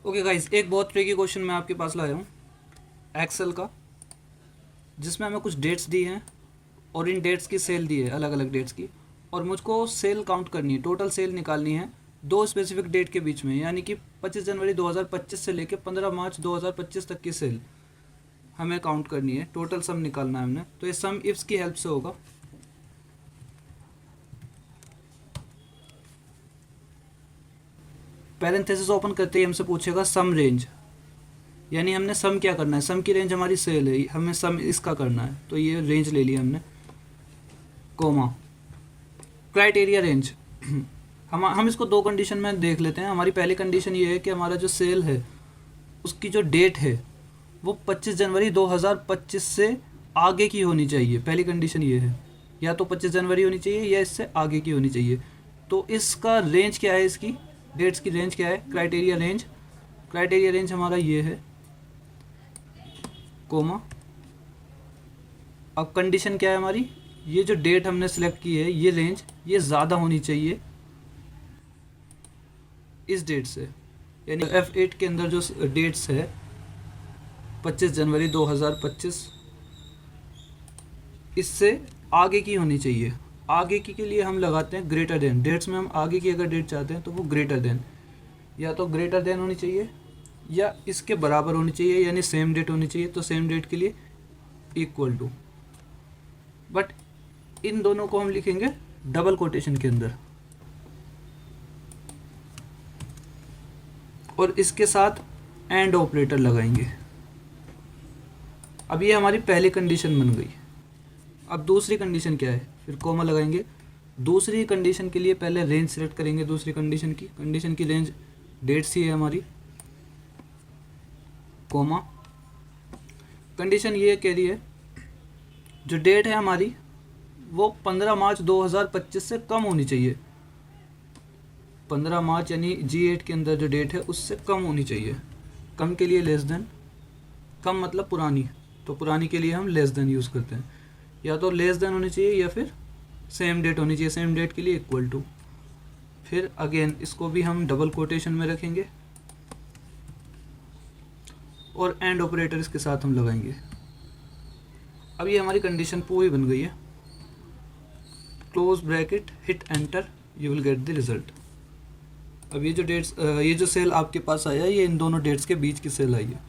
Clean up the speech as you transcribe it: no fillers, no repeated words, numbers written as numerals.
Okay guys, एक बहुत tricky question मैं आपके पास लाया हूँ एक्सेल का, जिसमें हमें कुछ डेट्स दी हैं और इन डेट्स की सेल दी है, अलग अलग डेट्स की, और मुझको सेल काउंट करनी है, टोटल सेल निकालनी है दो स्पेसिफिक डेट के बीच में, यानी कि 25 जनवरी 2025 से लेकर 15 मार्च 2025 तक की सेल हमें काउंट करनी है, टोटल सम निकालना है हमने। तो ये सम इफ्स की हेल्प से होगा। पैरेंथेसिस ओपन करते ही हमसे पूछेगा सम रेंज, यानी हमने सम क्या करना है, सम की रेंज हमारी सेल है, हमें सम इसका करना है, तो ये रेंज ले लिया हमने, कोमा। क्राइटेरिया रेंज हम इसको दो कंडीशन में देख लेते हैं। हमारी पहली कंडीशन ये है कि हमारा जो सेल है उसकी जो डेट है वो 25 जनवरी 2025 से आगे की होनी चाहिए। पहली कंडीशन ये है, या तो 25 जनवरी होनी चाहिए या इससे आगे की होनी चाहिए। तो इसका रेंज क्या है, इसकी डेट्स की रेंज क्या है, क्राइटेरिया रेंज हमारा ये है, कोमा। अब कंडीशन क्या है हमारी, ये जो डेट हमने सेलेक्ट की है ये रेंज ये ज़्यादा होनी चाहिए इस डेट से, यानी F8 के अंदर जो डेट्स है 25 जनवरी 2025 इससे आगे की होनी चाहिए। आगे की के लिए हम लगाते हैं ग्रेटर देन। डेट्स में हम आगे की अगर डेट चाहते हैं तो वो ग्रेटर देन, या तो ग्रेटर देन होनी चाहिए या इसके बराबर होनी चाहिए, यानी सेम डेट होनी चाहिए। तो सेम डेट के लिए इक्वल टू, बट इन दोनों को हम लिखेंगे डबल कोटेशन के अंदर, और इसके साथ एंड ऑपरेटर लगाएंगे। अब ये हमारी पहली कंडीशन बन गई। अब दूसरी कंडीशन क्या है, फिर कोमा लगाएंगे। दूसरी कंडीशन के लिए पहले रेंज सेलेक्ट करेंगे। दूसरी कंडीशन की रेंज डेट्स ही है हमारी, कोमा। कंडीशन ये कह रही है जो डेट है हमारी वो 15 मार्च 2025 से कम होनी चाहिए। 15 मार्च यानी G8 के अंदर जो डेट है उससे कम होनी चाहिए। कम के लिए लेस देन, कम मतलब पुरानी, तो पुरानी के लिए हम लेस देन यूज़ करते हैं। या तो लेस देन होनी चाहिए या फिर सेम डेट होनी चाहिए। सेम डेट के लिए इक्वल टू, फिर अगेन इसको भी हम डबल कोटेशन में रखेंगे और एंड ऑपरेटर इसके साथ हम लगाएंगे। अब ये हमारी कंडीशन पूरी बन गई है। Close bracket, hit enter, you will get the result. अब ये जो सेल आपके पास आया है ये इन दोनों डेट्स के बीच की सेल आई है।